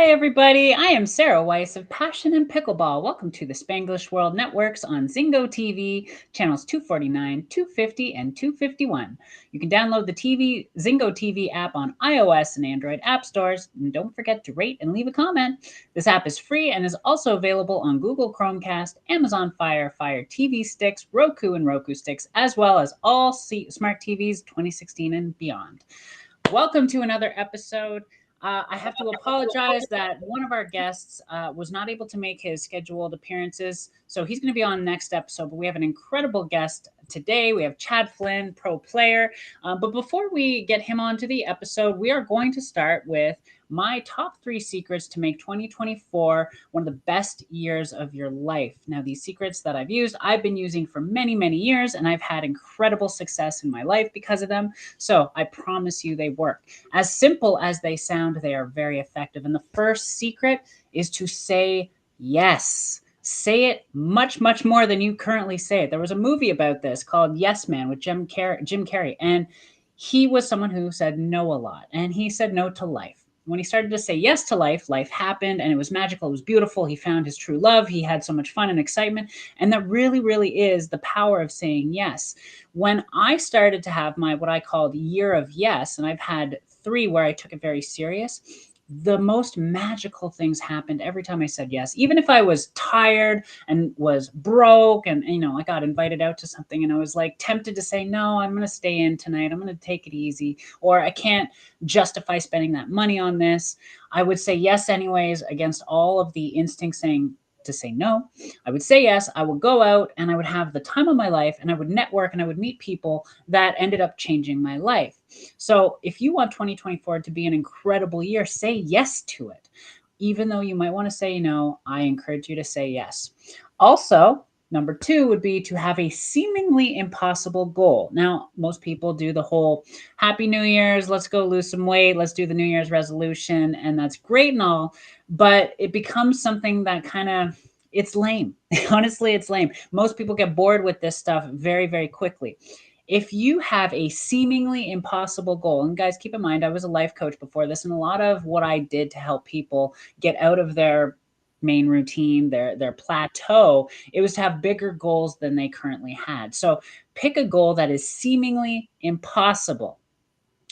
Hi, everybody. I am Sara Weiss of Passion and Pickleball. Welcome to the Spanglish World Networks on Zingo TV, channels 249, 250, and 251. You can download the Zingo TV app on iOS and Android app stores. And don't forget to rate and leave a comment. This app is free and is also available on Google Chromecast, Amazon Fire TV sticks, Roku and Roku sticks, as well as all smart TVs 2016 and beyond. Welcome to another episode. I have to apologize that one of our guests was not able to make his scheduled appearances, so he's going to be on next episode. But we have an incredible guest today. We have Chad Flynn, pro player. But before we get him onto the episode, we are going to start with my top 3 secrets to make 2024 one of the best years of your life. Now, these secrets that I've been using for many, many years, and I've had incredible success in my life because of them. So I promise you they work. As simple as they sound, they are very effective. And the first secret is to say yes. Say it much, much more than you currently say it. There was a movie about this called Yes Man with Jim Carrey. And he was someone who said no a lot. And he said no to life. When he started to say yes to life, life happened and it was magical. It was beautiful. He found his true love. He had so much fun and excitement. And that really, really is the power of saying yes. When I started to have my what I called year of yes, and I've had 3 where I took it very serious, the most magical things happened every time I said yes. Even if I was tired and was broke and I got invited out to something and I was like tempted to say, no, I'm going to stay in tonight. I'm going to take it easy, or I can't justify spending that money on this. I would say yes anyways, against all of the instincts saying to say no. I would say yes, I would go out and I would have the time of my life and I would network and I would meet people that ended up changing my life. So if you want 2024 to be an incredible year, say yes to it. Even though you might want to say no, I encourage you to say yes. Also, number 2 would be to have a seemingly impossible goal. Now, most people do the whole Happy New Year's, let's go lose some weight, let's do the New Year's resolution, and that's great and all, but it becomes something that it's lame. Honestly, it's lame. Most people get bored with this stuff very, very quickly. If you have a seemingly impossible goal, and guys, keep in mind, I was a life coach before this, and a lot of what I did to help people get out of their main routine, their plateau, it was to have bigger goals than they currently had. So pick a goal that is seemingly impossible.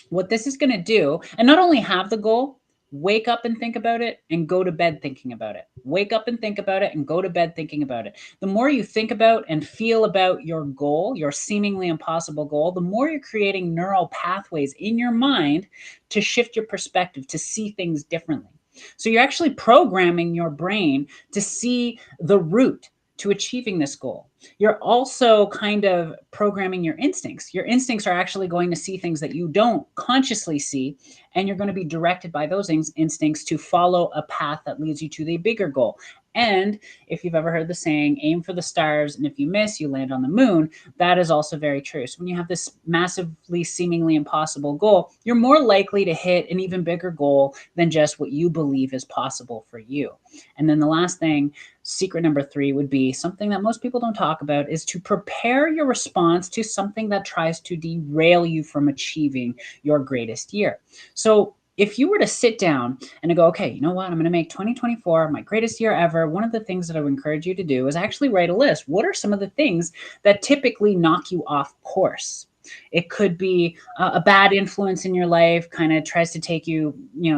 What this is going to do, and not only have the goal, wake up and think about it and go to bed thinking about it. Wake up and think about it and go to bed thinking about it. The more you think about and feel about your goal, your seemingly impossible goal, the more you're creating neural pathways in your mind to shift your perspective, to see things differently. So you're actually programming your brain to see the route to achieving this goal. You're also kind of programming your instincts. Your instincts are actually going to see things that you don't consciously see, and you're going to be directed by those instincts to follow a path that leads you to the bigger goal. And if you've ever heard the saying, aim for the stars, and if you miss, you land on the moon, that is also very true. So when you have this massively, seemingly impossible goal, you're more likely to hit an even bigger goal than just what you believe is possible for you. And then the last thing, secret number 3, would be something that most people don't talk about, is to prepare your response to something that tries to derail you from achieving your greatest year. So if you were to sit down and go, okay, you know what, I'm going to make 2024 my greatest year ever, one of the things that I would encourage you to do is actually write a list. What are some of the things that typically knock you off course? It could be a bad influence in your life, kind of tries to take you,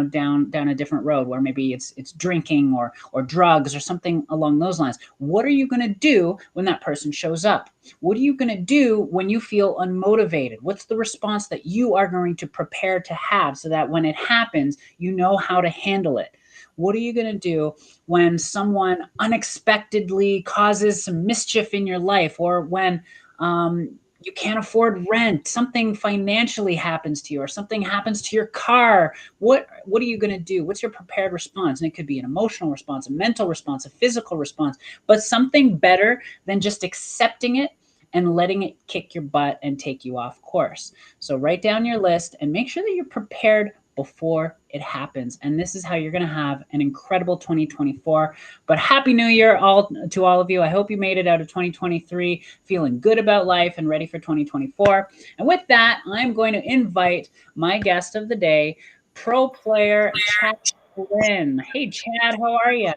down a different road, where maybe it's drinking or drugs or something along those lines. What are you going to do when that person shows up? What are you going to do when you feel unmotivated? What's the response that you are going to prepare to have so that when it happens, you know how to handle it? What are you going to do when someone unexpectedly causes some mischief in your life, or when you can't afford rent, something financially happens to you, or something happens to your car? What are you going to do? What's your prepared response? And it could be an emotional response, a mental response, a physical response, but something better than just accepting it and letting it kick your butt and take you off course. So write down your list and make sure that you're prepared before it happens. And this is how you're going to have an incredible 2024. But Happy New Year to all of you. I hope you made it out of 2023 feeling good about life and ready for 2024. And with that, I'm going to invite my guest of the day, pro player Chad Flynn. Hey, Chad, how are you?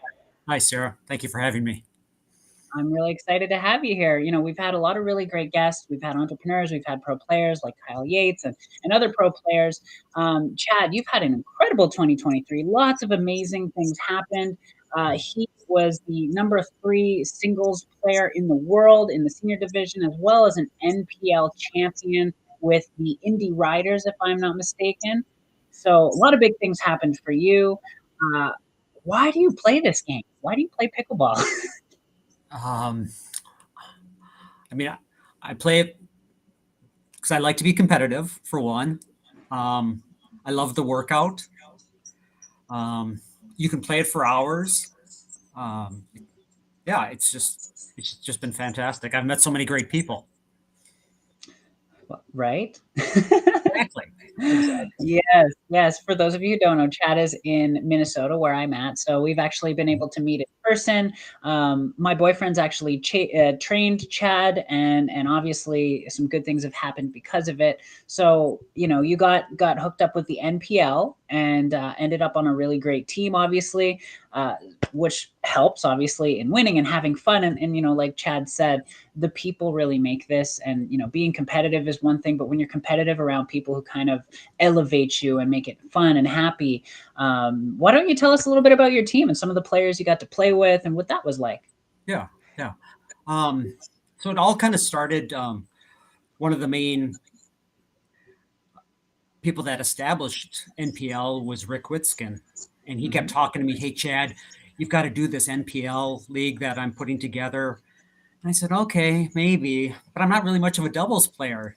Hi, Sarah. Thank you for having me. I'm really excited to have you here. We've had a lot of really great guests. We've had entrepreneurs, we've had pro players like Kyle Yates and other pro players. Chad, you've had an incredible 2023. Lots of amazing things happened. He was the number 3 singles player in the world in the senior division, as well as an NPL champion with the Indy Riders, if I'm not mistaken. So a lot of big things happened for you. Uh, why do you play this game? Why do you play pickleball? Um, I mean, I play it because I like to be competitive, for one. Um, I love the workout. Um, you can play it for hours. Um, yeah, it's just been fantastic. I've met so many great people. Right? Exactly. Exactly. Yes, yes. For those of you who don't know, Chad is in Minnesota, where I'm at. So we've actually been able to meet in person. My boyfriend's actually trained Chad, and obviously some good things have happened because of it. So you got hooked up with the NPL and ended up on a really great team, obviously, uh, which helps obviously in winning and having fun. And like Chad said, the people really make this. And being competitive is one thing, but when you're competitive around people who kind of elevate you and make it fun and happy. Why don't you tell us a little bit about your team and some of the players you got to play with and what that was like? Yeah, yeah. Um, so it all kind of started. One of the main people that established NPL was Rick Witzkin, and he kept Mm-hmm. talking to me. Hey, Chad, you've got to do this NPL league that I'm putting together. And I said, okay, maybe, but I'm not really much of a doubles player.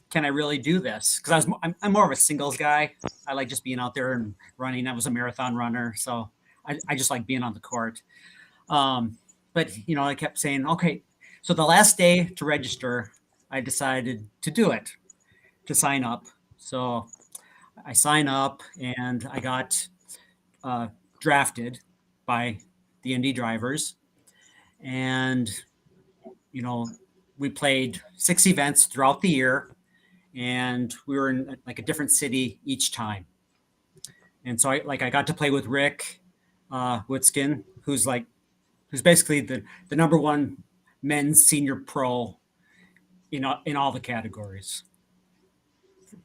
Can I really do this? Because I'm more of a singles guy. I like just being out there and running. I was a marathon runner, so I just like being on the court. Um, but I kept saying, okay. So the last day to register, I decided to do it, to sign up. So I sign up, and I got uh, drafted by the Indy drivers, and you know, we played 6 events throughout the year, and we were in like a different city each time. And so I got to play with Rick Woodskin, who's basically the number one men's senior pro in all the categories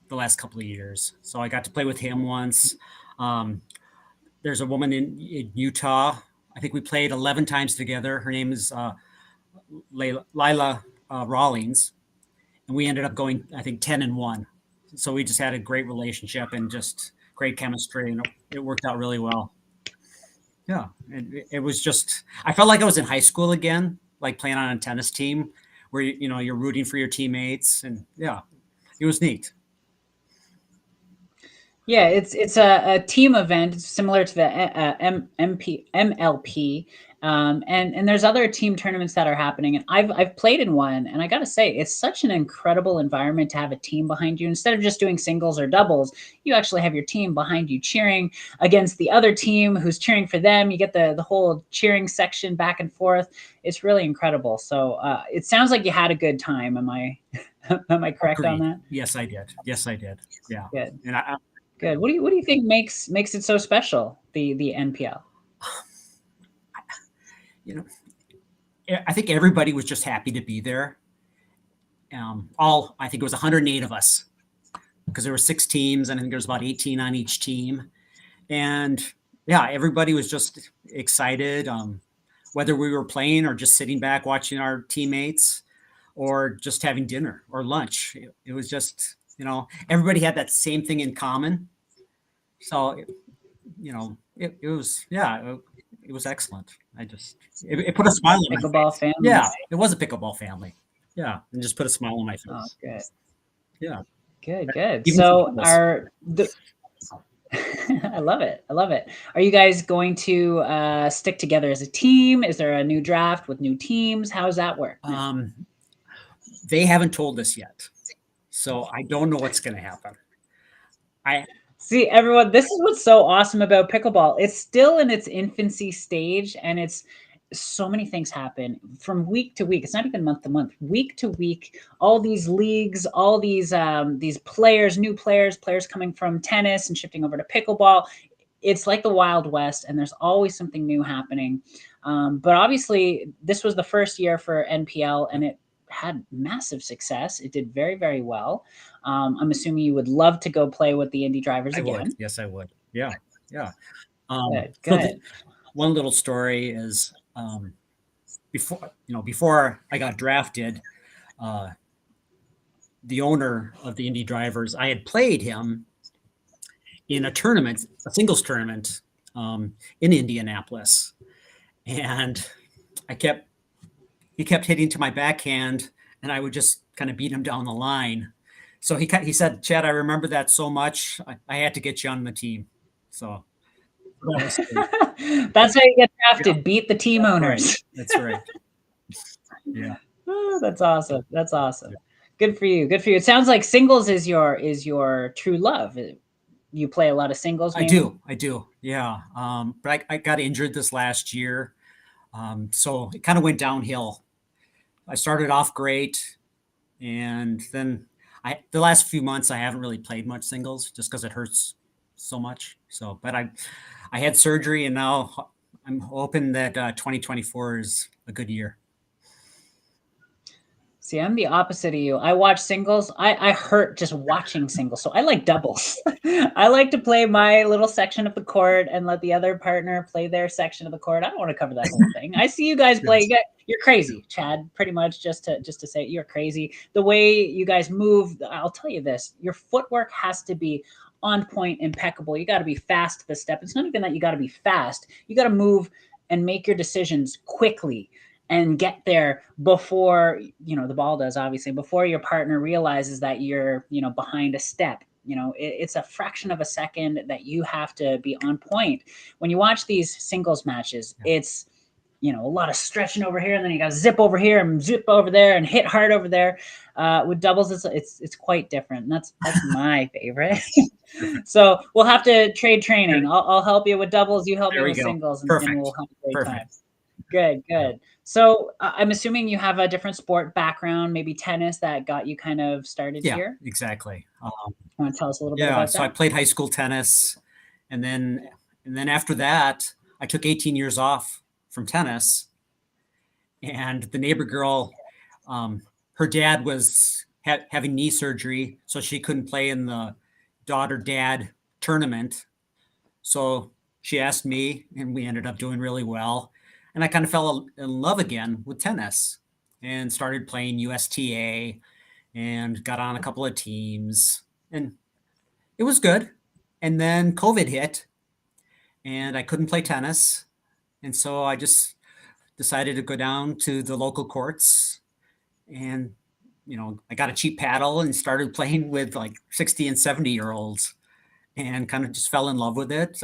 the last couple of years. So I got to play with him once. Um, there's a woman in Utah. I think we played 11 times together. Her name is Lila Rawlings, and we ended up going, I think, 10-1. So we just had a great relationship and just great chemistry, and it worked out really well. Yeah, and it was just I felt like I was in high school again, like playing on a tennis team where you're rooting for your teammates, and yeah, it was neat. Yeah, it's a team event. It's similar to the MLP, and there's other team tournaments that are happening. And I've played in one, and I got to say, it's such an incredible environment to have a team behind you. Instead of just doing singles or doubles, you actually have your team behind you cheering against the other team who's cheering for them. You get the whole cheering section back and forth. It's really incredible. So it sounds like you had a good time. Am I am I correct on Agreed. that? Yes, I did. Yes, I did. Yeah, Good. and Good. What do you think makes it so special? The NPL. you know, I think everybody was just happy to be there. I think it was 108 of us because there were 6 teams, and I think there was about 18 on each team. And yeah, everybody was just excited, whether we were playing or just sitting back watching our teammates or just having dinner or lunch. It was just, everybody had that same thing in common. So, it was, yeah, it was excellent. It put a smile on my Pickleball face. family. Yeah, it was a pickleball family. Yeah, and just put a smile on my Oh, face. good, Yeah, good, good. even for So doubles. are the I love it. I love it. Are you guys going to stick together as a team? Is there a new draft with new teams? How's that work now? Um, they haven't told us yet, so I don't know what's going to happen. I See, everyone, this is what's so awesome about pickleball. It's still in its infancy stage, and it's so many things happen from week to week. It's not even month to month, week to week. All these leagues, all these players, new players, players coming from tennis and shifting over to pickleball. It's like the Wild West, and there's always something new happening. But obviously, this was the first year for NPL, and it had massive success. It did very, very well. I'm assuming you would love to go play with the indie drivers I would. again. Yes, I would. Yeah. Yeah. Good, So good. one little story is before I got drafted, uh, the owner of the indie drivers, I had played him in a tournament, a singles tournament in Indianapolis, and he kept hitting to my backhand, and I would just kind of beat him down the line. So he said, "Chad, I remember that so much. I had to get you on the team." So that was That's how you get drafted. yeah, Beat the team that's right. owners. That's right. Yeah. Oh, that's awesome. That's awesome. Good for you. Good for you. It sounds like singles is your true love. You play a lot of singles I mainly. do. I do. Yeah. But I got injured this last year. So it kind of went downhill. I started off great. And then the last few months, I haven't really played much singles just because it hurts so much. So, but I had surgery and now I'm hoping that 2024 is a good year. See, I'm the opposite of you. I watch singles. I hurt just watching singles. So I like doubles. I like to play my little section of the court and let the other partner play their section of the court. I don't want to cover that whole thing. I see you guys play. Yes. You're crazy, Chad. Pretty much just to say you're crazy. The way you guys move, I'll tell you this: your footwork has to be on point, impeccable. You got to be fast to the step. It's not even that you got to be fast. You got to move and make your decisions quickly and get there before the ball does, obviously, before your partner realizes that you're behind a step. It's a fraction of a second that you have to be on point. When you watch these singles matches, it's a lot of stretching over here, and then you got to zip over here and zip over there and hit hard over there. With doubles, it's quite different, and that's my favorite. So we'll have to trade training. I'll help you with doubles, you help me There we with go. singles, and we'll Perfect. have a great time. Perfect. Good, Yeah. good. So I'm assuming you have a different sport background, maybe tennis, that got you kind of started Yeah, here. exactly. Want to tell us a little bit Yeah. about So I that? played high school tennis and then after that, I took 18 years off from tennis. And the neighbor girl, her dad was having knee surgery, so she couldn't play in the daughter dad tournament. So she asked me, and we ended up doing really well. And I kind of fell in love again with tennis and started playing USTA and got on a couple of teams. And it was good. And then COVID hit and I couldn't play tennis. And so I just decided to go down to the local courts and I got a cheap paddle and started playing with like 60 and 70-year-olds and kind of just fell in love with it.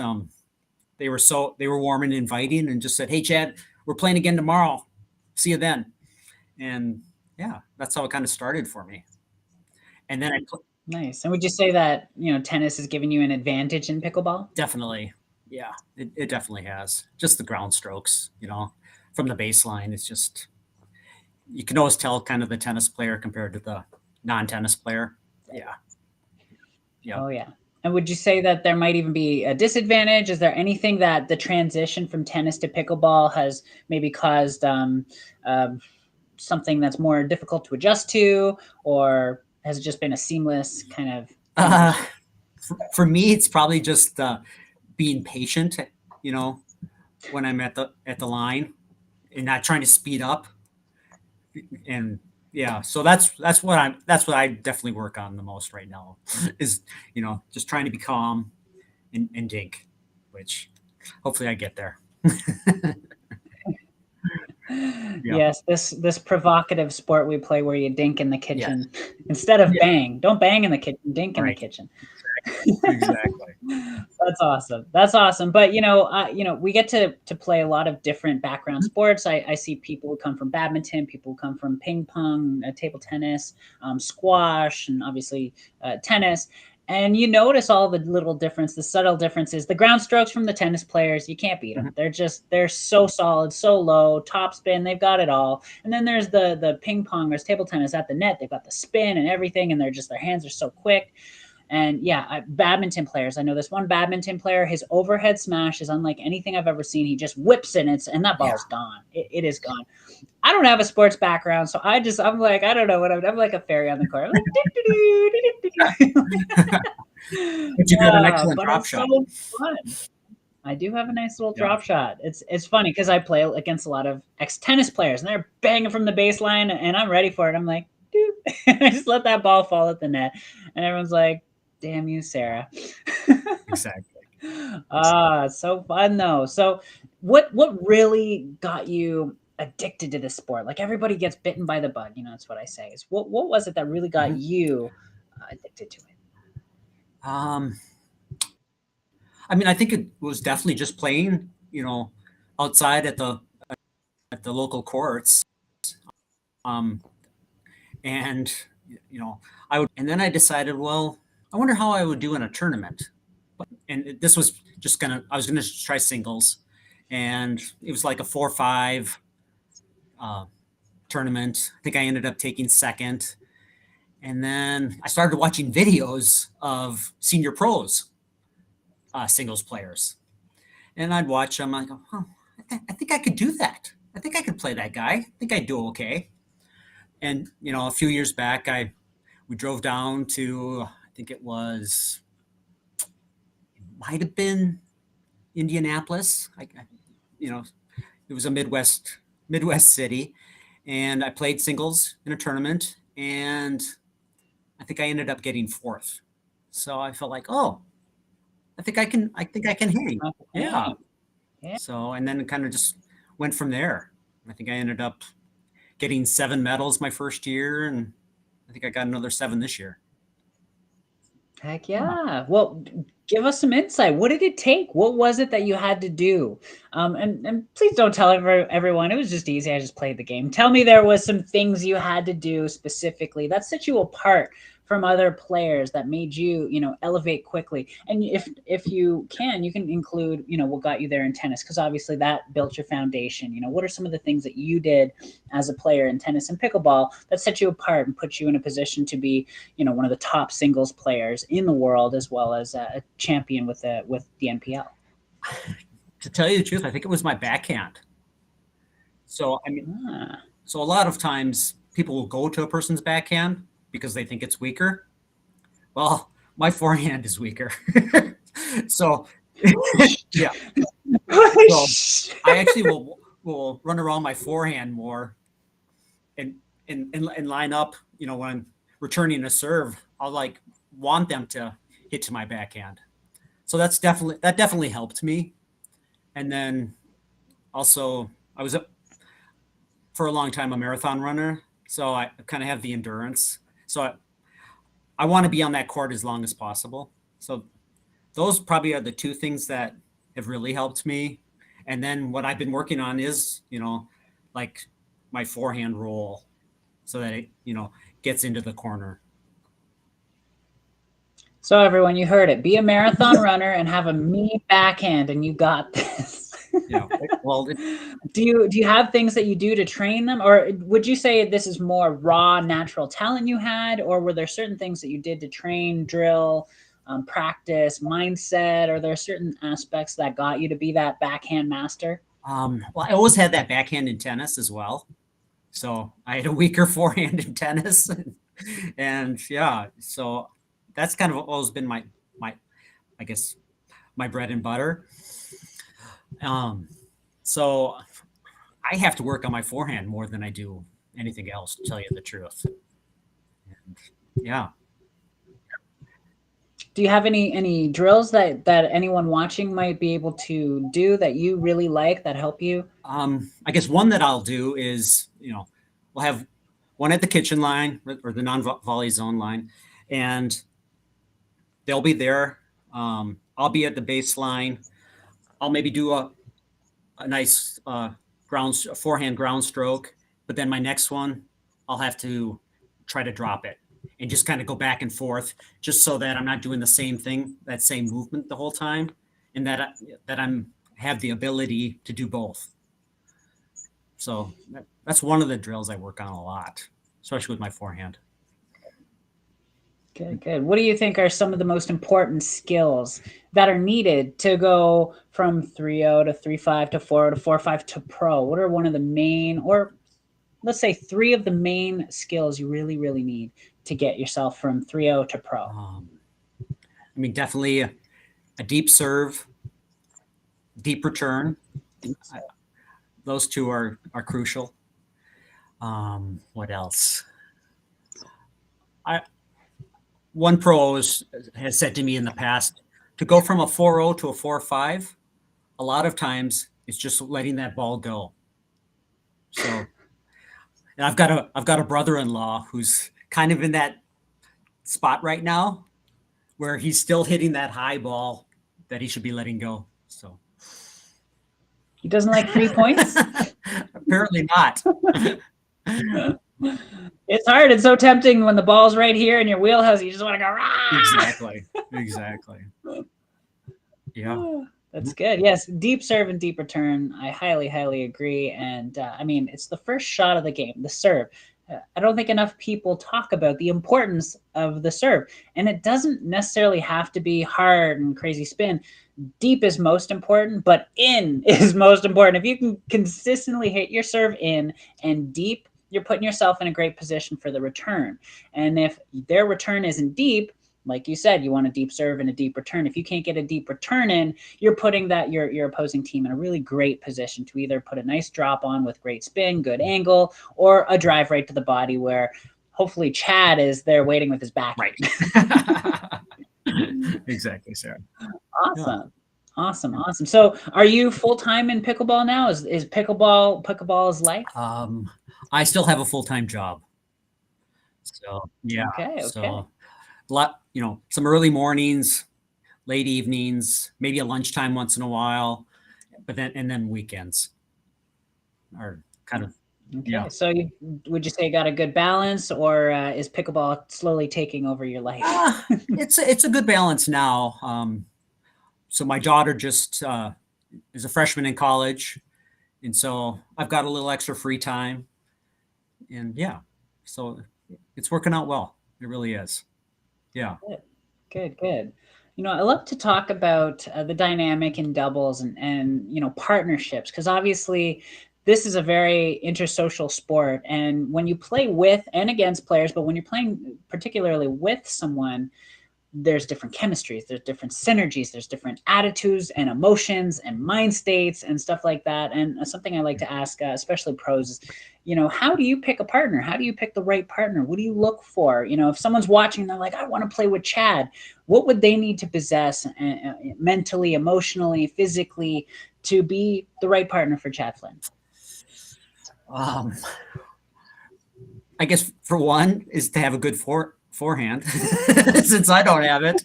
They were warm and inviting and just said, "Hey Chad, we're playing again tomorrow. See you then." And yeah, that's how it kind of started for me. And then Nice. And would you say that tennis is giving you an advantage in pickleball? definitely, yeah, it definitely has just the ground strokes, from the baseline. It's just, you can always tell kind of the tennis player compared to the non-tennis player. Yeah. Yeah. Oh yeah. And would you say that there might even be a disadvantage? Is there anything that the transition from tennis to pickleball has maybe caused something that's more difficult to adjust to, or has it just been a seamless kind of Uh, transition? for me, it's probably just being patient, you know, when I'm at the line and not trying to speed up. And yeah, so that's what I definitely work on the most right now is, just trying to be calm and dink, which hopefully I get there. Yeah. Yes, this provocative sport we play where you dink in the Yes. kitchen instead of Yeah. bang. Don't bang in the kitchen, dink in the Right. kitchen. Exactly. That's awesome. That's awesome. But we get to play a lot of different background sports. I see people who come from badminton, people who come from ping pong, table tennis, squash, and obviously tennis. And you notice all the little difference, the subtle differences. The ground strokes from the tennis players, you can't beat them. Mhm. They're so solid, so low, top spin, they've got it all. And then there's the ping pong or table tennis at the net. They've got the spin and everything, and their hands are so quick. And yeah, badminton players. I know this one badminton player. His overhead smash is unlike anything I've ever seen. He just whips it, and that Yeah. ball's gone. It is gone. I don't have a sports background, so I'm like, I don't know what I'm like a fairy on the court. I'm like, But you got an excellent but drop it's so shot. fun. I do have a nice little Yeah. drop shot. It's funny because I play against a lot of ex tennis players, and they're banging from the baseline, and I'm ready for it. I'm like, dude, I just let that ball fall at the net, and everyone's like, "Damn you, Sarah." Exactly. So fun though. So, what really got you addicted to this sport? Like everybody gets bitten by the bug, that's what I say. Is what was it that really got Mhm. you addicted to it? Um, I mean, I think it was definitely just playing, outside at the local courts. Um, and and then I decided, well, I wonder how I would do in a tournament. And this was I was gonna try singles, and it was like a 4-5 uh, tournament. I think I ended up taking second, and then I started watching videos of senior pros, singles players, and I'd watch them. I go, oh, I think I could do that. I think I could play that guy. I think I'd do okay. And a few years back, we drove down to, I think might have been Indianapolis. You know, it was a Midwest city, and I played singles in a tournament, and I think I ended up getting fourth. So I felt like, oh, I think I can hang. Yeah. Okay. Yeah. So, and then it kind of just went from there. I think I ended up getting 7 medals my first year, and I think I got another 7 this year. Heck Yeah. yeah. Well, give us some insight. What did it take? What was it that you had to do? And please don't tell everyone it was just easy. I just played the game. Tell me there was some things you had to do specifically that set you apart from other players that made you, elevate quickly. And if you can include, what got you there in tennis because obviously that built your foundation. What are some of the things that you did as a player in tennis and pickleball that set you apart and put you in a position to be one of the top singles players in the world, as well as a champion with the NPL. To tell you the truth, I think it was my backhand. So, I mean, Ah. so a lot of times people will go to a person's backhand because they think it's weaker. Well, my forehand is weaker. So, yeah. So I actually will run around my forehand more and line up, when I'm returning a serve, I'll like want them to hit to my backhand. So that definitely helped me. And then also I was for a long time a marathon runner, so I kind of have the endurance. So I want to be on that court as long as possible. So those probably are the two things that have really helped me. And then what I've been working on is, like my forehand roll so that it, gets into the corner. So everyone, you heard it. Be a marathon runner and have a mean backhand, and you got this. Yeah. Well, Do you have things that you do to train them, or would you say this is more raw, natural talent you had, or were there certain things that you did to train, drill, practice, mindset? Or there certain aspects that got you to be that backhand master? well, I always had that backhand in tennis as well. So I had a weaker forehand in tennis. And yeah, so that's kind of always been my I guess my bread and butter. Um, so I have to work on my forehand more than I do anything else, to tell you the truth. And yeah. Do you have any drills that anyone watching might be able to do that you really like that help you? I guess one that I'll do is, we'll have one at the kitchen line or the non-volley zone line, and they'll be there. I'll be at the baseline. I'll maybe do a nice forehand ground stroke, but then my next one, I'll have to try to drop it. and just kind of go back and forth, just so that I'm not doing the same thing, that same movement the whole time, and that I'm have the ability to do both. So that's one of the drills I work on a lot, especially with my forehand. Good, good. What do you think are some of the most important skills that are needed to go from 3-0 to 3-5 to 4-0 to 4-5 to pro? What are one of the main, or let's say three of the main skills you really, really need to get yourself from 3-0 to pro? I mean, definitely a deep serve, deep return. Those two are crucial. What else? One pro has said to me in the past, to go from a 4-0 to a 4-5, a lot of times it's just letting that ball go. So, and I've got a brother-in-law who's kind of in that spot right now where he's still hitting that high ball that he should be letting go. So he doesn't like 3 points? Apparently not. It's hard. It's so tempting when the ball's right here in your wheelhouse. You just want to go, rah! Exactly. Yeah. That's good. Yes, deep serve and deep return. I highly, highly agree. And I mean, it's the first shot of the game, the serve. I don't think enough people talk about the importance of the serve. And it doesn't necessarily have to be hard and crazy spin. Deep is most important, but in is most important. If you can consistently hit your serve in and deep, you're putting yourself in a great position for the return. And if their return isn't deep, like you said, you want a deep serve and a deep return. If you can't get a deep return in, you're putting that your opposing team in a really great position to either put a nice drop on with great spin, good angle, or a drive right to the body where hopefully Chad is there waiting with his back. Right. Exactly, Sarah. Awesome. Yeah. Awesome. So are you full-time in pickleball now? Is pickleball's life? I still have a full-time job. So yeah. Okay. So a lot, some early mornings, late evenings, maybe a lunchtime once in a while, but then weekends are kind of. Okay. Yeah. So would you say you got a good balance, or is pickleball slowly taking over your life? It's a good balance now. So my daughter just is a freshman in college, and so I've got a little extra free time, and yeah, so it's working out well. It really is. Yeah. Good. I love to talk about the dynamic in doubles and partnerships, because obviously this is a very intersocial sport. And when you play with and against players, but when you're playing particularly with someone, there's different chemistries, there's different synergies, there's different attitudes and emotions and mind states and stuff like that. And something I like to ask, especially pros, is, how do you pick a partner? How do you pick the right partner? What do you look for? If someone's watching, they're like, I want to play with Chad. What would they need to possess mentally, emotionally, physically to be the right partner for Chad Flynn? I guess for one is to have a good forehand, since I don't have it.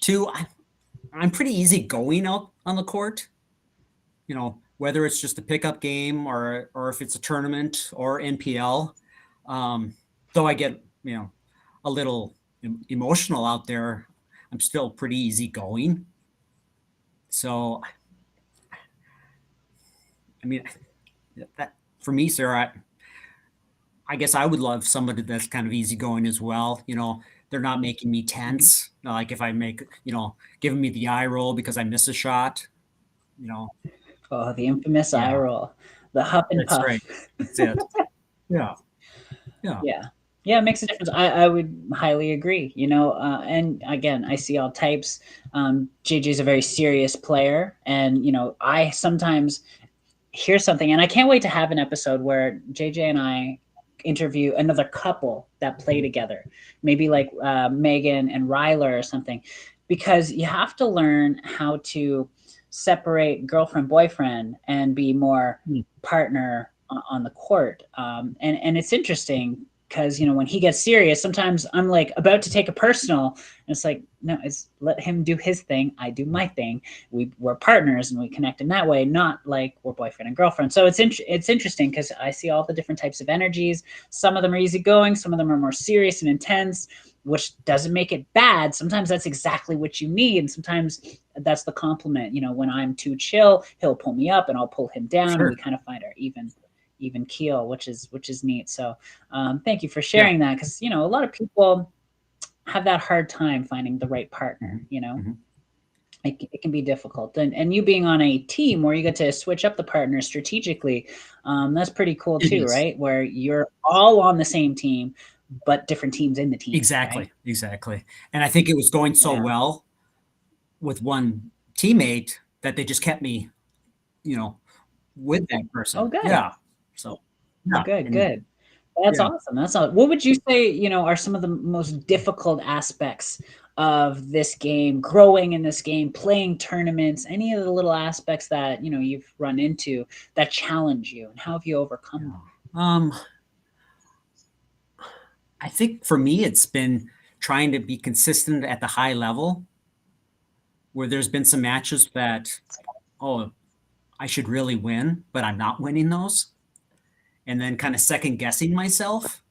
Two, I'm pretty easygoing out on the court. Whether it's just a pickup game or if it's a tournament or NPL. Though I get a little emotional out there, I'm still pretty easygoing. So, I mean, that for me, Sarah, I guess I would love somebody that's kind of easygoing as well. They're not making me tense. Like if I make, giving me the eye roll because I miss a shot. Oh, the infamous eye roll, the huff and puff. Right. That's it. Yeah. Yeah, it makes a difference. I would highly agree, and again, I see all types. JJ's a very serious player, and, I sometimes hear something, and I can't wait to have an episode where JJ and I interview another couple that play together, maybe like Megan and Ryler or something, because you have to learn how to separate girlfriend, boyfriend, and be more partner on the court. And it's interesting. because when he gets serious, sometimes I'm like about to take a personal, and it's like, no, it's let him do his thing, I do my thing. We're partners and we connect in that way, not like we're boyfriend and girlfriend. So it's interesting because I see all the different types of energies. Some of them are easygoing, some of them are more serious and intense, which doesn't make it bad. Sometimes that's exactly what you need, and sometimes that's the compliment. When I'm too chill, he'll pull me up and I'll pull him down, and we Sure. kind of find our even keel, which is neat. So thank you for Yeah. sharing that, because a lot of people have that hard time finding the right partner. Mhm. It can be difficult, and you being on a team where you get to switch up the partner strategically, that's pretty cool It too, is. right? Where you're all on the same team, but different teams in the team, right? Exactly. Exactly. And I think it was going so Yeah. well with one teammate that they just kept me, you know, with that Oh, person. good. Yeah. So, Oh, yeah. good, And good. That's yeah. awesome. That's all. What would you say, are some of the most difficult aspects of this game, growing in this game, playing tournaments, any of the little aspects that, you've run into that challenge you, and how have you overcome Yeah. them? I think for me, it's been trying to be consistent at the high level where there's been some matches that, oh, I should really win, but I'm not winning those. And then kind of second guessing myself.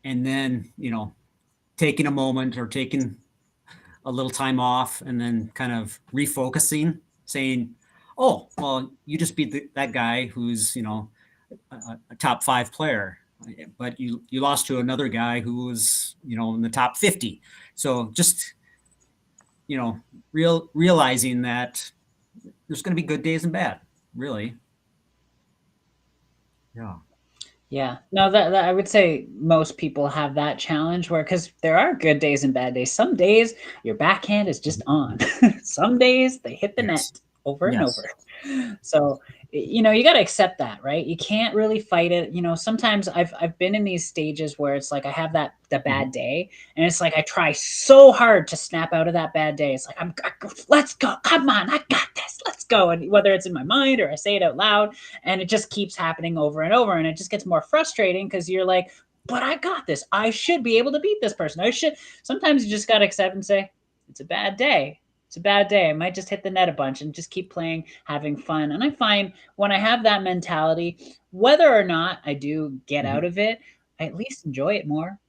And then, taking a moment or taking a little time off and then kind of refocusing, saying, oh, well, you just beat that guy who's, a top 5 player, but you lost to another guy who was, in the top 50. So just, you know, realizing that there's going to be good days and bad, really. Yeah. Yeah, no, that I would say most people have that challenge where, because there are good days and bad days. Some days your backhand is just on. Some days they hit the Yes. net over and over. Yes. So, you got to accept that, right? You can't really fight it. Sometimes I've been in these stages where it's like I have the Mhm. bad day, and it's like I try so hard to snap out of that bad day. It's like let's go, come on, I got this, let's go. And whether it's in my mind or I say it out loud, and it just keeps happening over and over, and it just gets more frustrating because you're like, but I got this, I should be able to beat this person, I should. Sometimes you just got to accept and say, it's a bad day, it's a bad day, I might just hit the net a bunch, and just keep playing, having fun. And I find when I have that mentality, whether or not I do get out Mhm. of it, I at least enjoy it more.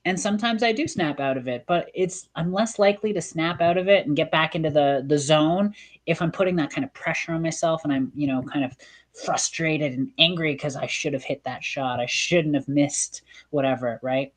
And sometimes I do snap out of it, but I'm less likely to snap out of it and get back into the zone if I'm putting that kind of pressure on myself, and I'm, kind of frustrated and angry because I should have hit that shot, I shouldn't have missed whatever, right?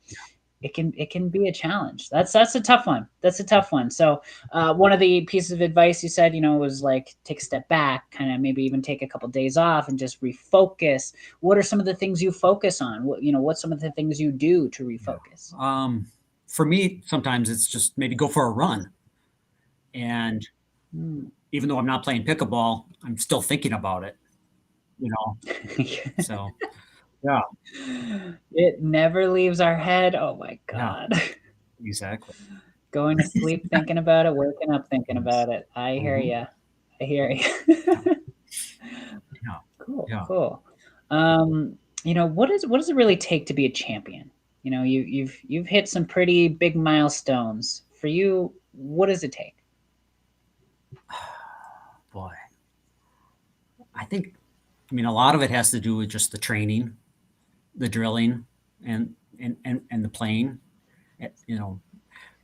It can be a challenge. That's a tough one. That's a tough one. So one of the pieces of advice you said, was like, take a step back, kind of maybe even take a couple days off and just refocus. What are some of the things you focus on? What's some of the things you do to Yeah. refocus? For me, sometimes it's just maybe go for a run. And Mm. even though I'm not playing pickleball, I'm still thinking about it, you know? So, yeah, It never leaves our head. Oh my yeah, god. exactly. Going to sleep thinking about it, waking up thinking Yes. about it. I hear Mhm. you. I hear you. Yeah, yeah, Cool, yeah. cool. What does it really take to be a champion? You've hit some pretty big milestones. For you, what does it take? Boy, I think, a lot of it has to do with just the training, the drilling, and the playing. You know,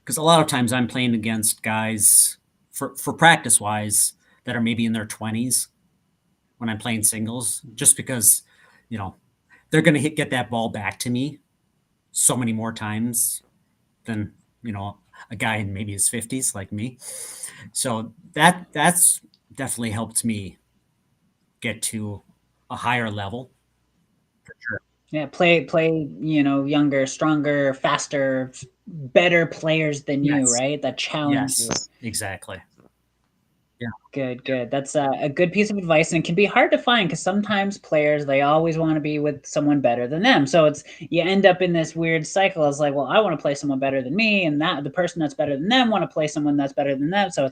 because a lot of times I'm playing against guys for practice wise that are maybe in their 20s when I'm playing singles, just because, you know, they're going to get that ball back to me so many more times than, a guy in maybe his 50s like me. So that's definitely helped me get to a higher level for sure. Yeah, play, younger, stronger, faster, better players than you, Yes. right? That challenge you. Yes, exactly. Yeah. Good, good. That's a good piece of advice, and it can be hard to find because sometimes players, they always want to be with someone better than them. So you end up in this weird cycle. It's like, well, I want to play someone better than me, and that the person that's better than them want to play someone that's better than them. So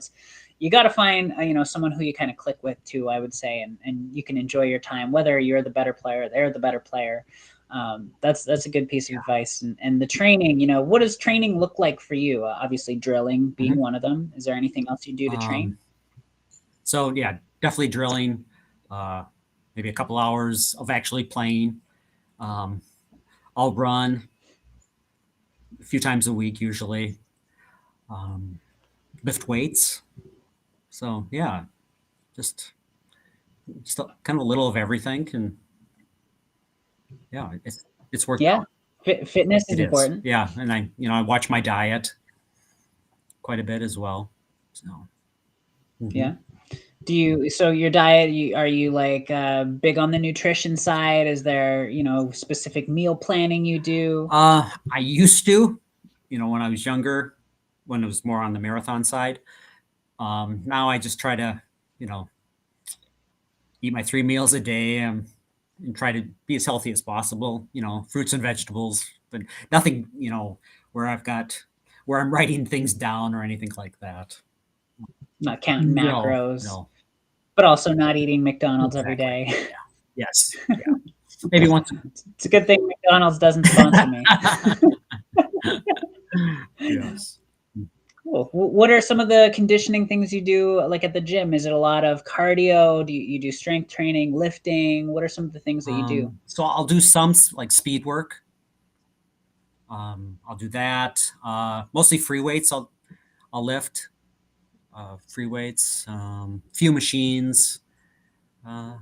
you got to find someone who you kind of click with too, I would say, and you can enjoy your time whether you're the better player, they're the better player. That's a good piece of Yeah. advice. And the training, what does training look like for you? Obviously, drilling being Mhm. one of them. Is there anything else you do to train? Um, so yeah, definitely drilling. Uh, Maybe a couple hours of actually playing. Um, I'll run a few times a week usually. Um, Lift weights. So yeah, just kind of a little of everything, and yeah, it's worked Yeah, out. fitness It is is. important. Yeah, and I watch my diet quite a bit as well. So Yeah. mhm. So your diet, are you like big on the nutrition side? Is there, specific meal planning you do? I used to, when I was younger, when it was more on the marathon side. Now I just try to, you know, eat my 3 meals a day, and try to be as healthy as possible. Fruits and vegetables, but nothing, where I've got where I'm writing things down or anything like that. Not counting No, macros, no, but also not eating McDonald's every exactly. day. Yeah. Yes. Yeah. Maybe once. It's a good thing McDonald's doesn't sponsor me. Yes. Cool. What are some of the conditioning things you do, like at the gym? Is it a lot of cardio? Do you do strength training, lifting? What are some of the things that you do? So I'll do some like speed work. I'll do that. Mostly free weights. I'll lift free weights. Few machines. Uh,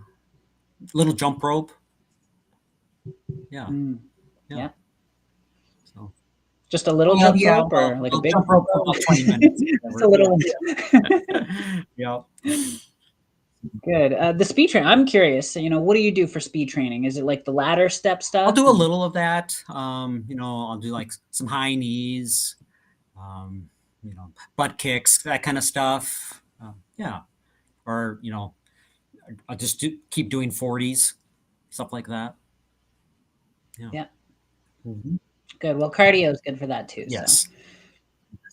Little jump rope. Yeah, Mm, yeah. yeah. So Just a little well, jump yeah. rope Well, or like a I'll big jump jump rope for rope? about 20 minutes. Just a Whatever. Yeah, little yeah. Good. The speed train. I'm curious. What do you do for speed training? Is it like the ladder step I'll stuff? do a little of that. I'll do like some high knees. Um, butt kicks, that kind of stuff. Yeah, or I'll just keep doing 40s, stuff like that. Yeah. Yeah. Mhm. Good. Well, cardio is good for that too. So Yes.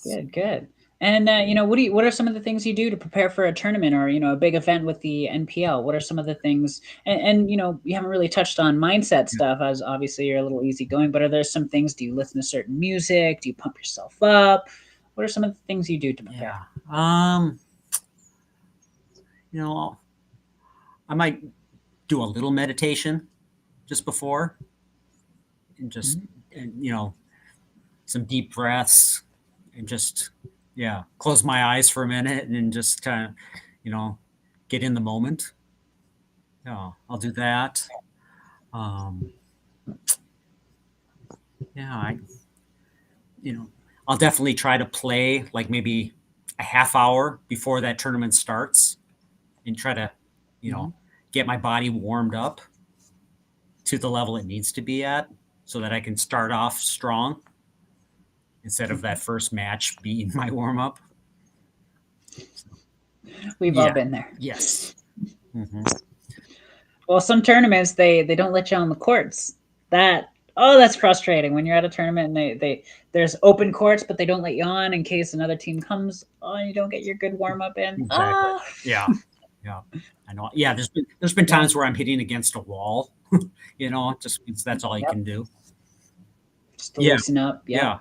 good, good. And what are some of the things you do to prepare for a tournament or a big event with the NPL? What are some of the things? And you haven't really touched on mindset Yeah. stuff, as obviously you're a little easygoing. But are there some things? Do you listen to certain music? Do you pump yourself up? What are some of the things you do to prepare? Yeah. Um, you know, I might do a little meditation just before, and just Mhm. and some deep breaths, and just yeah, close my eyes for a minute and just kind of you know get in the moment. Yeah, I'll do that. Um, yeah, you know I'll definitely try to play like maybe a half hour before that tournament starts, and try to you know Mhm. get my body warmed up to the level it needs to be at, so that I can start off strong instead of that first match being my warm up. We've all Yeah. been there. Yes. Hmm. Well, some tournaments they don't let you on the courts. That Oh, that's frustrating when you're at a tournament and they there's open courts, but they don't let you on in case another team comes. Oh, you don't get your good warm up in. Exactly. Ah, Yeah. Yeah. I know. Yeah. There's been yeah, times where I'm hitting against a wall. Just because that's all you yep. can do. Just to Yeah. loosen up. Yep.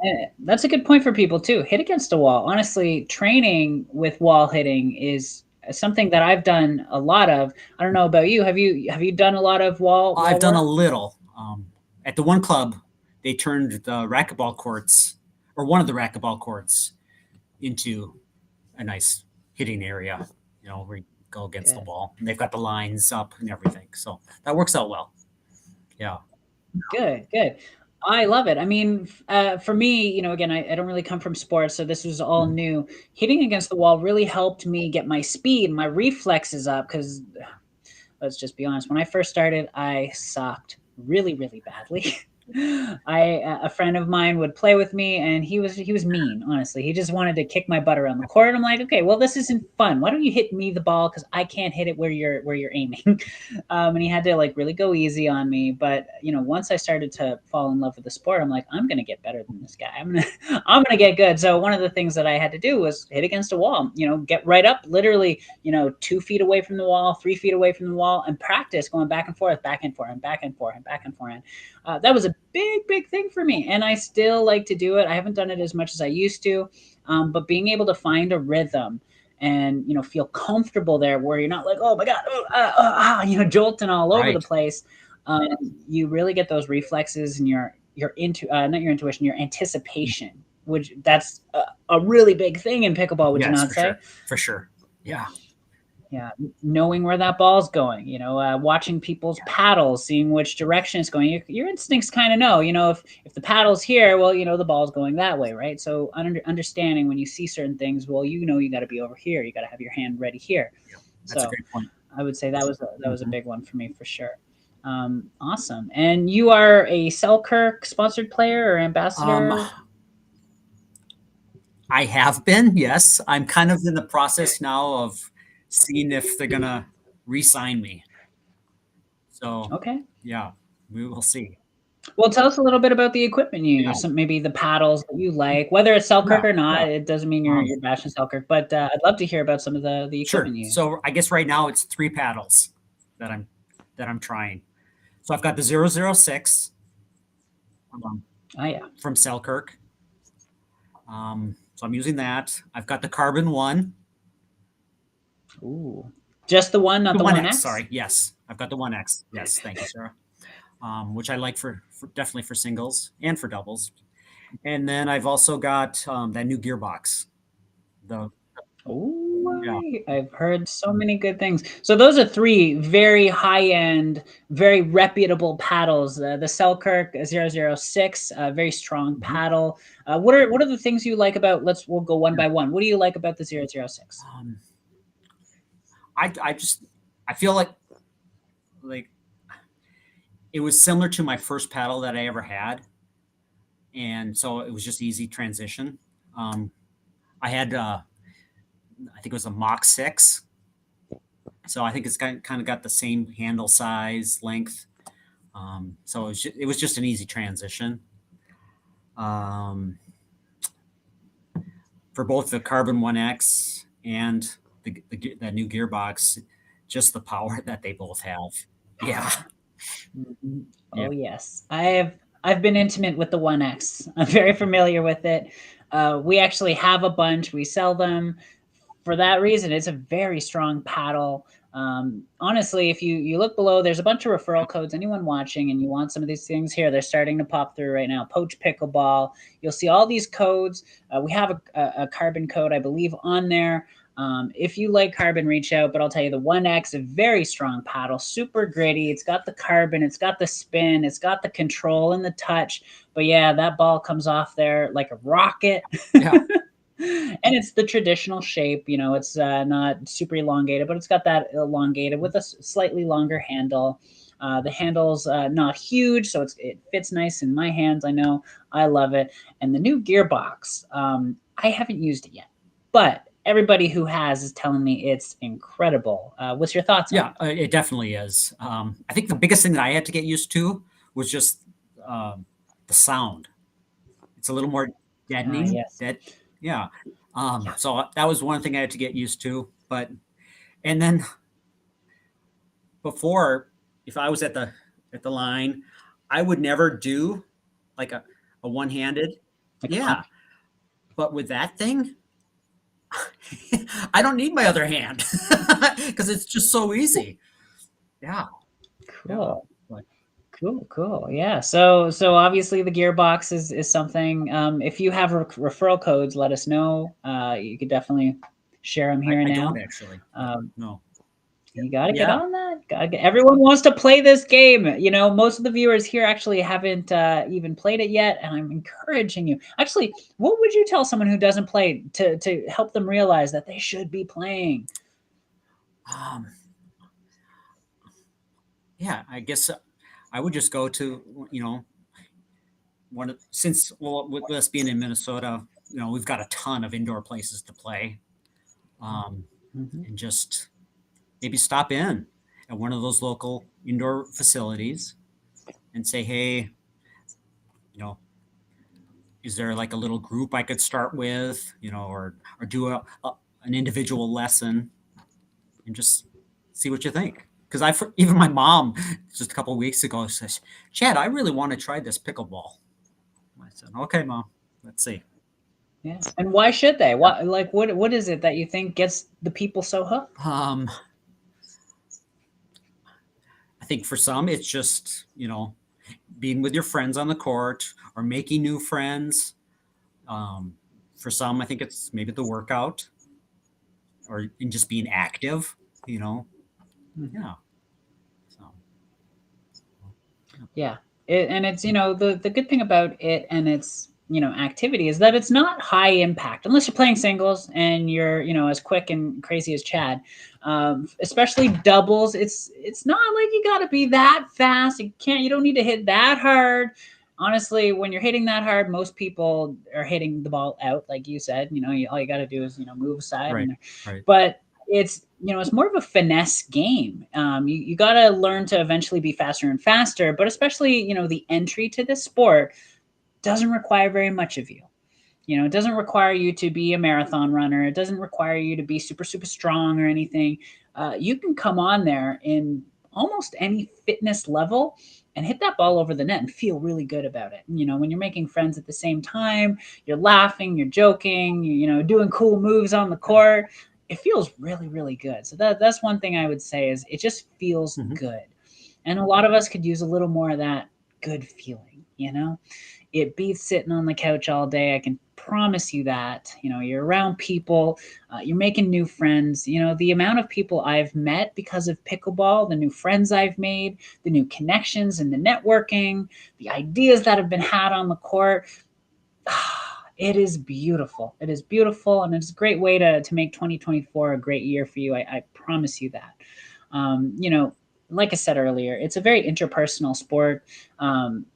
Yeah. That's a good point for people too. Hit against a wall. Honestly, training with wall hitting is something that I've done a lot of. I don't know about you. Have you done a lot of wall I've done a work? little. At the one club, they turned the racquetball courts, or one of the racquetball courts, into a nice hitting area. Where you go against the Good. wall, and they've got the lines up and everything, so that works out well. Yeah. Good, good. I love it. I mean, for me, again, I don't really come from sports, so this was all Mhm. new. Hitting against the wall really helped me get my speed, my reflexes up. Because let's just be honest, when I first started, I sucked really, really badly. A friend of mine would play with me, and he was mean. Honestly, he just wanted to kick my butt around the court. And I'm like, okay, well, this isn't fun. Why don't you hit me the ball because I can't hit it where you're aiming. And he had to like really go easy on me. But once I started to fall in love with the sport, I'm like, I'm gonna get better than this guy. I'm gonna get good. So one of the things that I had to do was hit against a wall. Get right up, literally, 2 feet away from the wall, 3 feet away from the wall, and practice going back and forth, back and forth, and back and forth, and back and forth. That was a big thing for me, and I still like to do it. I haven't done it as much as I used to, but being able to find a rhythm and feel comfortable there, where you're not like, oh my god, oh, jolting all over the Right. place. You really get those reflexes and your into not your intuition, your anticipation, which that's a really big thing in pickleball. Would you Yes, not for say? sure. For sure. Yeah. Yeah, knowing where that ball's going, watching people's paddles, seeing which direction it's going. Your instincts kind of know, if the paddle's here, well, the ball's going that way, right? So understanding when you see certain things, well, you got to be over here. You got to have your hand ready here. Yeah. That's a So great point. I would say that was a Mhm. big one for me for sure. Awesome. And you are a Selkirk sponsored player or Um, ambassador? I have been, yes. I'm kind of in the process now of seeing if they're gonna re-sign me. So, Okay. yeah, we will see. Well, tell us a little bit about the equipment you Yeah, use. Maybe the paddles that you like, whether it's Selkirk yeah, or yeah. not. It doesn't mean you're Um, you're bashing Selkirk, but I'd love to hear about some of the sure. equipment you use. So I guess right now it's 3 paddles that I'm trying. So I've got the 006 Oh yeah. from Selkirk. So I'm using that. I've got the Carbon One, Ooh, just the one, not the the One one X. X. Sorry, yes, I've got the One X. Yes, thank you, Sarah. Which I like for definitely for singles and for doubles. And then I've also got that new gearbox. The Yeah, Oh, I've heard so many good things. So those are three very high end, very reputable paddles. The Selkirk 006, very strong mhm. paddle. What are the things you like about? We'll go one Yeah. by one. What do you like about the 006? Um, I just I feel like it was similar to my first paddle that I ever had, and so it was just easy transition. Um, I had I think it was a Mach 6, so I think it's kind of got the same handle size length. So it was just an easy transition. Um, for both the Carbon 1X and the new gearbox, just the power that they both have. Yeah, Mhm. yeah. Oh yes, I've been intimate with the 1X. I'm very familiar with it. We actually have a bunch. We sell them for that reason. It's a very strong paddle. Honestly, if you look below, there's a bunch of referral codes. Anyone watching and you want some of these things here, they're starting to pop through right now. Poach Pickleball. You'll see all these codes. We have a carbon code, I believe, on there. If you like carbon, reach out. But I'll tell you, the 1X, a very strong paddle, super gritty. It's got the carbon, it's got the spin, it's got the control and the touch. But yeah, that ball comes off there like a rocket. Yeah. And it's the traditional shape. It's not super elongated, but it's got that elongated with a slightly longer handle. The handle's not huge, so it fits nice in my hands. I know I love it. And the new gearbox, I haven't used it yet, but everybody who has is telling me it's incredible. What's your thoughts on Yeah, it? it definitely is. I think the biggest thing that I had to get used to was just the sound. It's a little more Ah, deadening. yes. Yeah. Yeah. So that was one thing I had to get used to. And then before, if I was at the line, I would never do like a one handed. Like a Yeah. punch. But with that thing, I don't need my other hand because it's just so easy. Yeah. Yeah. Cool. Cool. Yeah. So obviously the gearbox is something. If you have referral codes, let us know. You could definitely share them here I don't now. actually. Um, No. you got to get Yeah. on that. Everyone wants to play this game. Most of the viewers here actually haven't even played it yet, and I'm encouraging you. Actually, what would you tell someone who doesn't play to help them realize that they should be playing? Um, yeah. I guess I would just go to, since, well, with us being in Minnesota, we've got a ton of indoor places to play, Mhm. and just maybe stop in at one of those local indoor facilities and say, hey, you know, is there like a little group I could start with, or do an individual lesson and just see what you think. Because even my mom just a couple of weeks ago says, Chad, I really want to try this pickleball. I said, okay, Mom, let's see. Yeah. And why should they? What is it that you think gets the people so hooked? I think for some, it's just, being with your friends on the court or making new friends. For some, I think it's maybe the workout or in just being active, you know. Yeah. So, Yeah. And it's, the good thing about it and its, activity is that it's not high impact unless you're playing singles and you're, as quick and crazy as Chad. Especially doubles. It's not like you got to be that fast. You don't need to hit that hard. Honestly, when you're hitting that hard, most people are hitting the ball out, like you said. All you got to do is, move aside. right, right. But it's more of a finesse game. You got to learn to eventually be faster and faster, but especially the entry to this sport doesn't require very much of you. It doesn't require you to be a marathon runner. It doesn't require you to be super super strong or anything. You can come on there in almost any fitness level and hit that ball over the net and feel really good about it. When you're making friends at the same time, you're laughing, you're joking, doing cool moves on the court, it feels really really good. So that's one thing I would say is it just feels Mm-hmm. good. And a lot of us could use a little more of that good feeling. It beats sitting on the couch all day. I can promise you that. You're around people, you're making new friends. The amount of people I've met because of pickleball, the new friends I've made, the new connections and the networking, the ideas that have been had on the court. It is beautiful. It is beautiful, and it's a great way to make 2024 a great year for you. I promise you that. Um, you know, like I said earlier, it's a very interpersonal sport.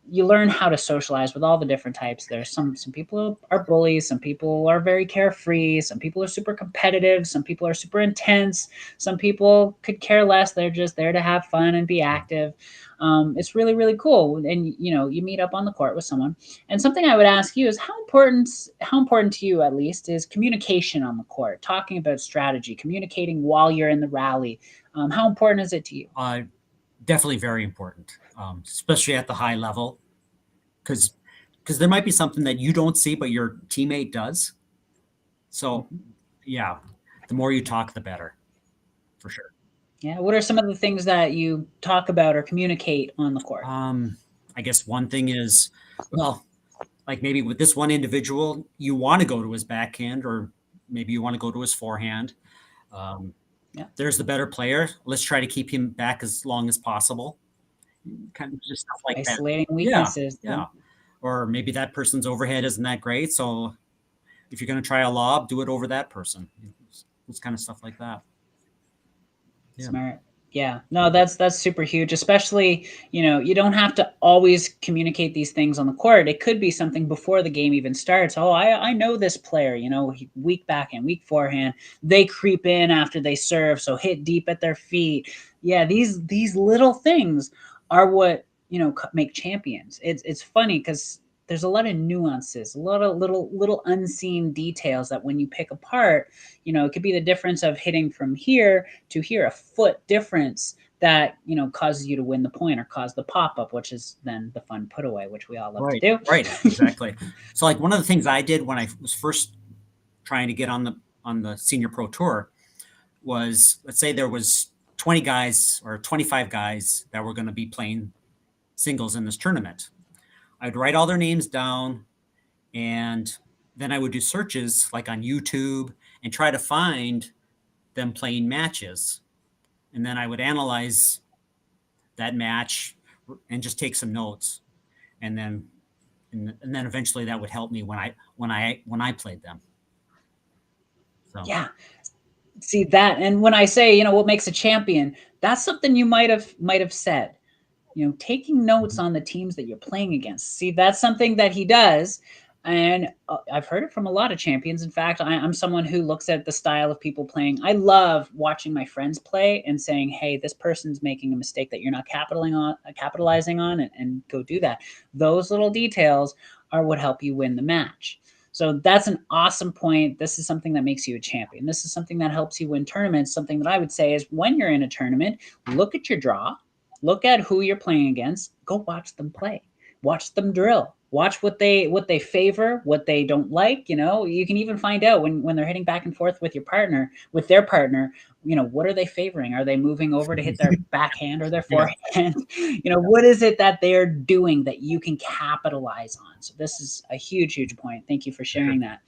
You learn how to socialize with all the different types. There's some people are bullies, some people are very carefree, some people are super competitive, some people are super intense, some people could care less. They're just there to have fun and be active. It's really really cool, and you meet up on the court with someone. And something I would ask you is how important to you at least is communication on the court, talking about strategy, communicating while you're in the rally. How important is it to you? Definitely very important, especially at the high level, because there might be something that you don't see, but your teammate does. So, Mhm. yeah, the more you talk, the better, for sure. Yeah. What are some of the things that you talk about or communicate on the court? I guess one thing is, well, like maybe with this one individual, you want to go to his backhand, or maybe you want to go to his forehand. Um, Yeah. there's the better player. Let's try to keep him back as long as possible. Kind of just stuff like that. Isolating Yeah, weaknesses. Yeah. yeah. Or maybe that person's overhead isn't that great. So if you're going to try a lob, do it over that person. It's kind of stuff like that. Yeah. Smart. Yeah. No, that's super huge, especially, you don't have to always communicate these things on the court. It could be something before the game even starts. Oh, I know this player, weak backhand, weak forehand. They creep in after they serve, so hit deep at their feet. Yeah, these little things are what, make champions. It's funny because there's a lot of nuances, a lot of little unseen details that when you pick apart, it could be the difference of hitting from here to hear a foot difference that causes you to win the point or cause the pop up, which is then the fun put away, which we all love to Right. do. Right. Exactly. So like one of the things I did when I was first trying to get on the senior pro tour was, let's say there was 20 guys or 25 guys that were going to be playing singles in this tournament. I'd write all their names down, and then I would do searches like on YouTube and try to find them playing matches. And then I would analyze that match and just take some notes. And then eventually that would help me when I played them. So Yeah. See that, and when I say what makes a champion, that's something you might have said. taking notes on the teams that you're playing against. See, that's something that he does. And I've heard it from a lot of champions. In fact, I'm someone who looks at the style of people playing. I love watching my friends play and saying, "Hey, this person's making a mistake that you're not capitalizing on, and go do that." Those little details are what help you win the match. So that's an awesome point. This is something that makes you a champion. This is something that helps you win tournaments. Something that I would say is when you're in a tournament, look at your draw, look at who you're playing against, go watch them play, watch them drill, watch what they favor, what they don't like. You can even find out when they're hitting back and forth with their partner, what are they favoring? Are they moving over to hit their backhand or their Yeah. forehand? What is it that they're doing that you can capitalize on? So this is a huge point. Thank you for sharing that.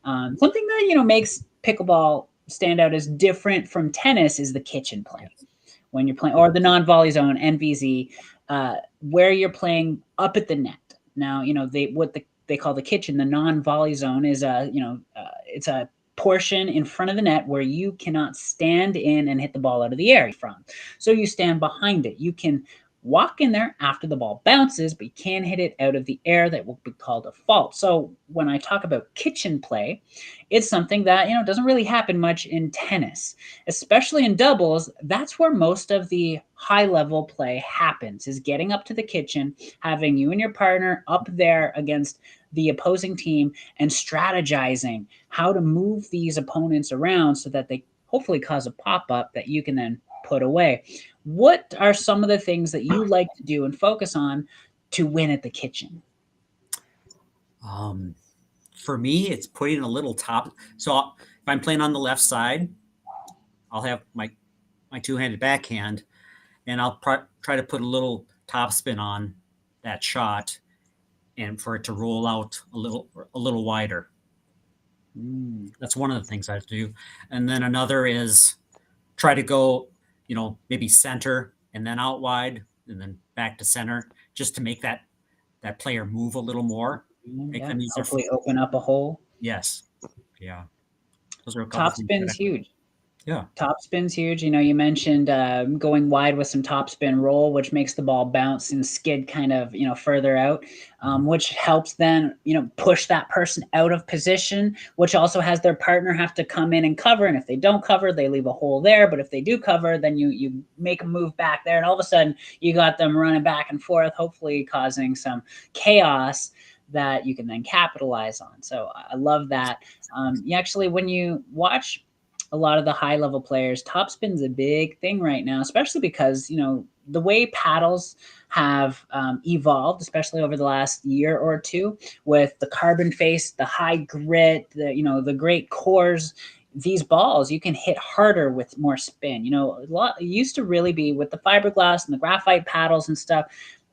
Something that makes pickleball stand out as different from tennis is the kitchen play when you're playing, or the non-volley zone (NVZ), where you're playing up at the net. Now, they call the kitchen, the non-volley zone, is it's a portion in front of the net where you cannot stand in and hit the ball out of the air from. So you stand behind it. You can walk in there after the ball bounces, but you can't hit it out of the air. That will be called a fault. So when I talk about kitchen play, it's something that doesn't really happen much in tennis, especially in doubles. That's where most of the high level play happens, is getting up to the kitchen, having you and your partner up there against the opposing team and strategizing how to move these opponents around so that they hopefully cause a pop-up that you can then put away. What are some of the things that you like to do and focus on to win at the kitchen? For me, it's putting a little top. So if I'm playing on the left side, I'll have my two-handed backhand, and I'll try to put a little top spin on that shot, and for it to roll out a little wider. That's one of the things I do. And then another is try to go, maybe center and then out wide and then back to center, just to make that player move a little more, make Yeah, them easier. hopefully open up a hole. Yes. Yeah. Those are a couple Top things spin's huge. yeah. Top spin's huge. You mentioned going wide with some top spin roll, which makes the ball bounce and skid kind of, further out, which helps then, push that person out of position, which also has their partner have to come in and cover. And if they don't cover, they leave a hole there. But if they do cover, then you make a move back there. And all of a sudden you got them running back and forth, hopefully causing some chaos that you can then capitalize on. So I love that. When you watch a lot of the high level players, topspin's a big thing right now, especially because the way paddles have evolved, especially over the last year or two, with the carbon face, the high grit, the great cores. These balls you can hit harder with more spin. It used to really be with the fiberglass and the graphite paddles and stuff.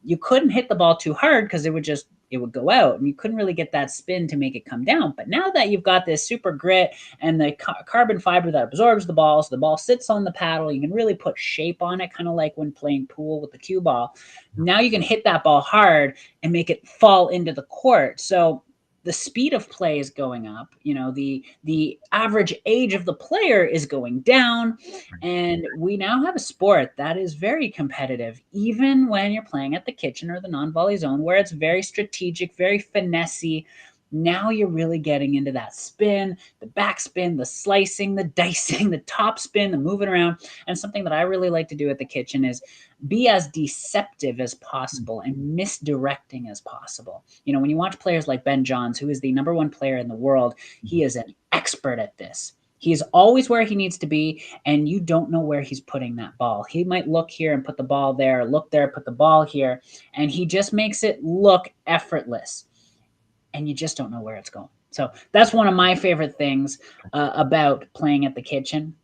You couldn't hit the ball too hard because it would go out and you couldn't really get that spin to make it come down. But now that you've got this super grit and the carbon fiber that absorbs the ball, so the ball sits on the paddle, you can really put shape on it, kind of like when playing pool with the cue ball. Now you can hit that ball hard and make it fall into the court. So the speed of play is going up. The average age of the player is going down, and we now have a sport that is very competitive, even when you're playing at the kitchen or the non-volley zone, where it's very strategic, very finessey. Now you're really getting into that spin, the backspin, the slicing, the dicing, the top spin, the moving around. And something that I really like to do at the kitchen is be as deceptive as possible and misdirecting as possible. When you watch players like Ben Johns, who is the number one player in the world, he is an expert at this. He is always where he needs to be, and you don't know where he's putting that ball. He might look here and put the ball there, look there, put the ball here, and he just makes it look effortless. And you just don't know where it's going. So that's one of my favorite things about playing at the kitchen.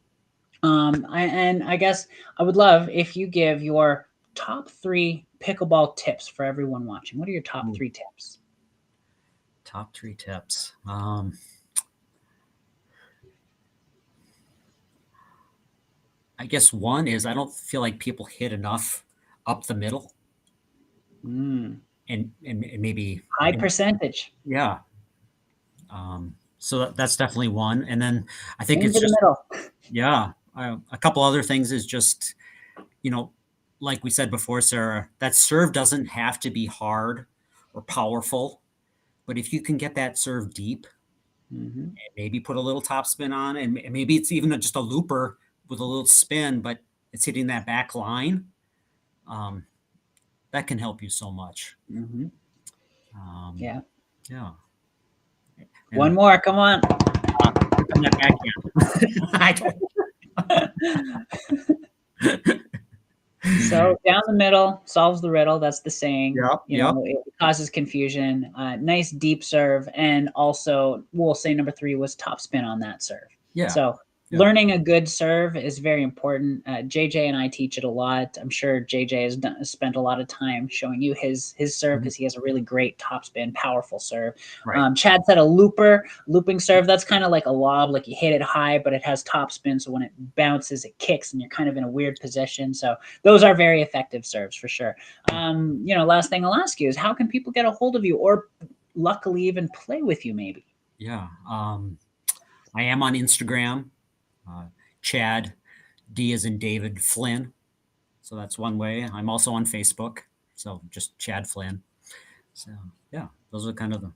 I guess I would love if you give your top 3 pickleball tips for everyone watching. What are your top 3 tips? Top 3 tips. I guess one is I don't feel like people hit enough up the middle. And maybe high percentage. Yeah. So that's definitely one. And then I think Into it's the just, middle. yeah. A couple other things is just, like we said before, Sarah, that serve doesn't have to be hard or powerful, but if you can get that serve deep, Mm-hmm. maybe put a little top spin on, and maybe it's even just a looper with a little spin, but it's hitting that back line. Um, that can help you so much. Mm-hmm. Um, Yeah. yeah. One And more. Come on. on that backhand. I don't. So down the middle solves the riddle. That's the saying. Yep. You Yep. know, it causes confusion. Nice deep serve, and also we'll say number 3 was top spin on that serve. Yeah. So Yeah. learning a good serve is very important. JJ and I teach it a lot. I'm sure JJ has spent a lot of time showing you his serve because he has a really great top spin, powerful serve. Right. Chad said a looping serve. That's kind of like a lob, like you hit it high, but it has top spin. So when it bounces, it kicks, and you're kind of in a weird position. So those are very effective serves for sure. Last thing I'll ask you is how can people get a hold of you or luckily even play with you maybe? Yeah. I am on Instagram. Chad D as in David Flynn. So that's one way. I'm also on Facebook. So just Chad Flynn. So yeah, those are kind of the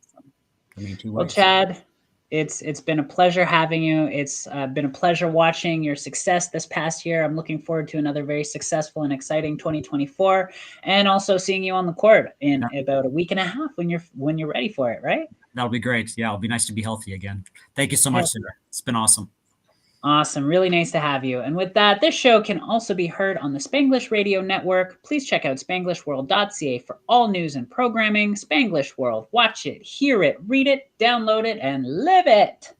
main two Well, ways. Chad, it's been a pleasure having you. It's been a pleasure watching your success this past year. I'm looking forward to another very successful and exciting 2024, and also seeing you on the court in Yeah, about a week and a half when you're ready for it. Right? that'll be great. Yeah, it'll be nice to be healthy again. Thank you so much, Sarah. It's been awesome. Awesome. Really nice to have you. And with that, this show can also be heard on the Spanglish Radio Network. Please check out spanglishworld.ca for all news and programming. Spanglish World. Watch it, hear it, read it, download it, and live it.